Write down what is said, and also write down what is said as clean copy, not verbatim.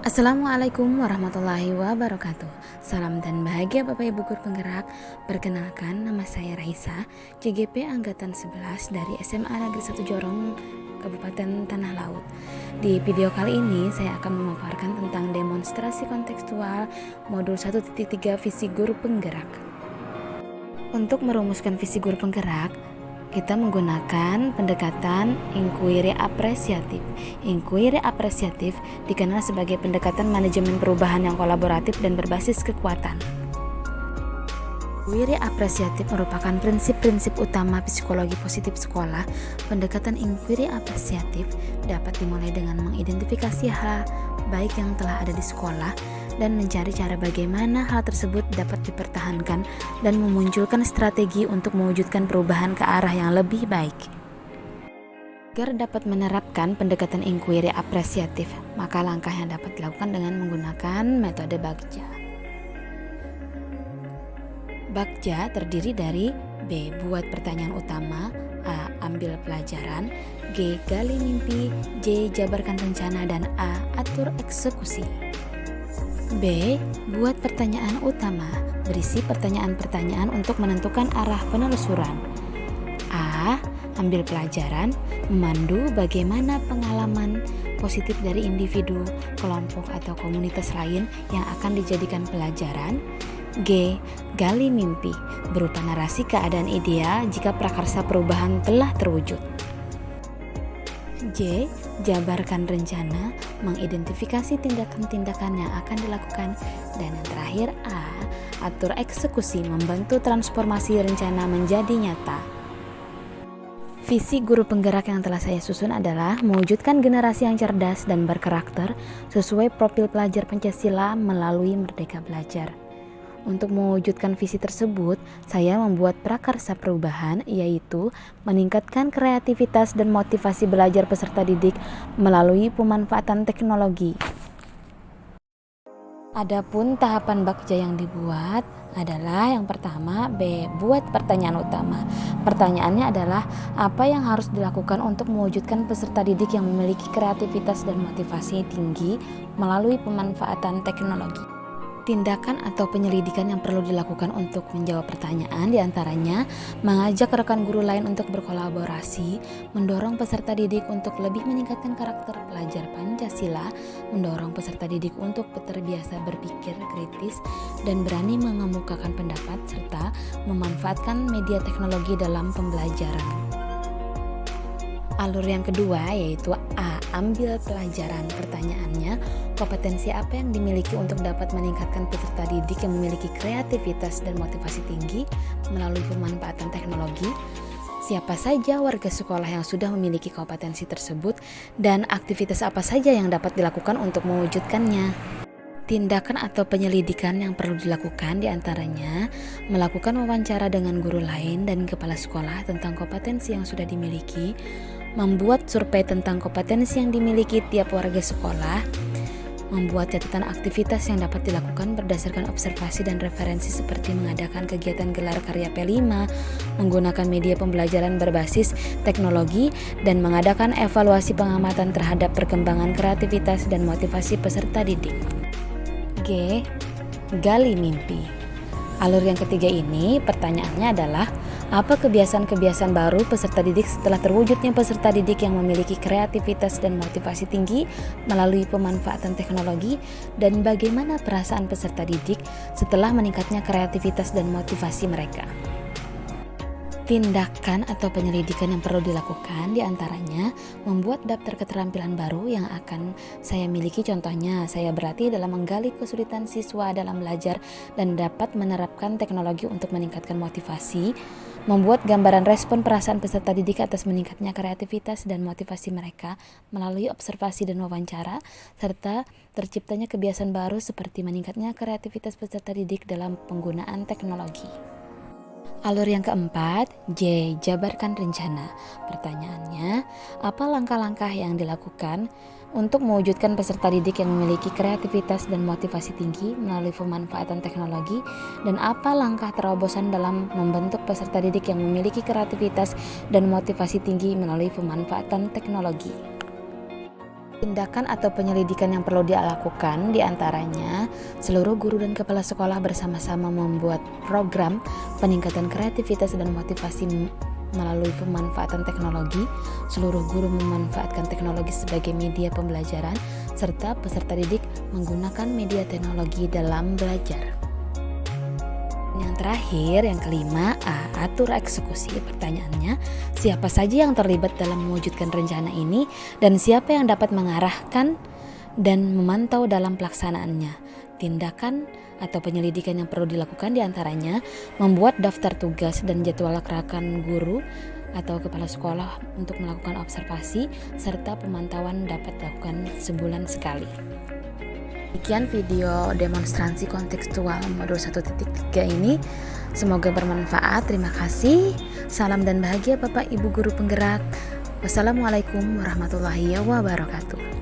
Assalamualaikum warahmatullahi wabarakatuh. Salam dan bahagia Bapak Ibu Guru Penggerak. Perkenalkan, nama saya Raisa, CGP Angkatan 11 dari SMA Negeri 1 Jorong, Kabupaten Tanah Laut. Di video kali ini saya akan memaparkan tentang demonstrasi kontekstual modul 1.3 visi guru penggerak. Untuk merumuskan visi guru penggerak, kita menggunakan pendekatan inquiry apresiatif. Inquiry apresiatif dikenal sebagai pendekatan manajemen perubahan yang kolaboratif dan berbasis kekuatan. Inquiry apresiatif merupakan prinsip-prinsip utama psikologi positif sekolah. Pendekatan inquiry apresiatif dapat dimulai dengan mengidentifikasi hal baik yang telah ada di sekolah dan mencari cara bagaimana hal tersebut dapat dipertahankan dan memunculkan strategi untuk mewujudkan perubahan ke arah yang lebih baik. Agar dapat menerapkan pendekatan inquiry apresiatif, maka langkah yang dapat dilakukan dengan menggunakan metode Bagja. Bagja terdiri dari B. Buat pertanyaan utama, A. Ambil pelajaran, G. Gali mimpi, J. Jabarkan rencana, dan A. Atur eksekusi. B. Buat pertanyaan utama, berisi pertanyaan-pertanyaan untuk menentukan arah penelusuran. A. Ambil pelajaran, memandu bagaimana pengalaman positif dari individu, kelompok, atau komunitas lain yang akan dijadikan pelajaran. G. Gali mimpi, berupa narasi keadaan ideal jika prakarsa perubahan telah terwujud. J. Jabarkan rencana, mengidentifikasi tindakan-tindakan yang akan dilakukan. Dan yang terakhir A. Atur eksekusi, membantu transformasi rencana menjadi nyata. Visi guru penggerak yang telah saya susun adalah mewujudkan generasi yang cerdas dan berkarakter sesuai profil pelajar Pancasila melalui Merdeka Belajar. Untuk mewujudkan visi tersebut, saya membuat prakarsa perubahan, yaitu meningkatkan kreativitas dan motivasi belajar peserta didik melalui pemanfaatan teknologi. Adapun tahapan Bagja yang dibuat adalah yang pertama B. Buat pertanyaan utama. Pertanyaannya adalah apa yang harus dilakukan untuk mewujudkan peserta didik yang memiliki kreativitas dan motivasi tinggi melalui pemanfaatan teknologi. Tindakan atau penyelidikan yang perlu dilakukan untuk menjawab pertanyaan diantaranya mengajak rekan guru lain untuk berkolaborasi, mendorong peserta didik untuk lebih meningkatkan karakter pelajar Pancasila, mendorong peserta didik untuk terbiasa berpikir kritis dan berani mengemukakan pendapat, serta memanfaatkan media teknologi dalam pembelajaran. Alur yang kedua yaitu A. Ambil pelajaran. Pertanyaannya, kompetensi apa yang dimiliki untuk dapat meningkatkan peserta didik yang memiliki kreativitas dan motivasi tinggi melalui pemanfaatan teknologi? Siapa saja warga sekolah yang sudah memiliki kompetensi tersebut dan aktivitas apa saja yang dapat dilakukan untuk mewujudkannya? Tindakan atau penyelidikan yang perlu dilakukan diantaranya melakukan wawancara dengan guru lain dan kepala sekolah tentang kompetensi yang sudah dimiliki, membuat survei tentang kompetensi yang dimiliki tiap warga sekolah, membuat catatan aktivitas yang dapat dilakukan berdasarkan observasi dan referensi seperti mengadakan kegiatan gelar karya P5, menggunakan media pembelajaran berbasis teknologi, dan mengadakan evaluasi pengamatan terhadap perkembangan kreativitas dan motivasi peserta didik. G. Gali mimpi. Alur yang ketiga ini pertanyaannya adalah apa kebiasaan-kebiasaan baru peserta didik setelah terwujudnya peserta didik yang memiliki kreativitas dan motivasi tinggi melalui pemanfaatan teknologi, dan bagaimana perasaan peserta didik setelah meningkatnya kreativitas dan motivasi mereka. Tindakan atau penyelidikan yang perlu dilakukan diantaranya membuat daftar keterampilan baru yang akan saya miliki. Contohnya, saya berlatih dalam menggali kesulitan siswa dalam belajar dan dapat menerapkan teknologi untuk meningkatkan motivasi, membuat gambaran respon perasaan peserta didik atas meningkatnya kreativitas dan motivasi mereka melalui observasi dan wawancara, serta terciptanya kebiasaan baru seperti meningkatnya kreativitas peserta didik dalam penggunaan teknologi. Alur yang keempat, J. Jabarkan rencana. Pertanyaannya, apa langkah-langkah yang dilakukan untuk mewujudkan peserta didik yang memiliki kreativitas dan motivasi tinggi melalui pemanfaatan teknologi, dan apa langkah terobosan dalam membentuk peserta didik yang memiliki kreativitas dan motivasi tinggi melalui pemanfaatan teknologi? Tindakan atau penyelidikan yang perlu dilakukan diantaranya seluruh guru dan kepala sekolah bersama-sama membuat program peningkatan kreativitas dan motivasi melalui pemanfaatan teknologi. Seluruh guru memanfaatkan teknologi sebagai media pembelajaran serta peserta didik menggunakan media teknologi dalam belajar. Yang terakhir, yang kelima, atur eksekusi. Pertanyaannya, siapa saja yang terlibat dalam mewujudkan rencana ini dan siapa yang dapat mengarahkan dan memantau dalam pelaksanaannya? Tindakan atau penyelidikan yang perlu dilakukan diantaranya membuat daftar tugas dan jadwal gerakan guru atau kepala sekolah untuk melakukan observasi serta pemantauan dapat dilakukan sebulan sekali. Demikian video demonstrasi kontekstual modul 1.3 ini. Semoga bermanfaat. Terima kasih. Salam dan bahagia Bapak Ibu Guru Penggerak. Wassalamualaikum warahmatullahi wabarakatuh.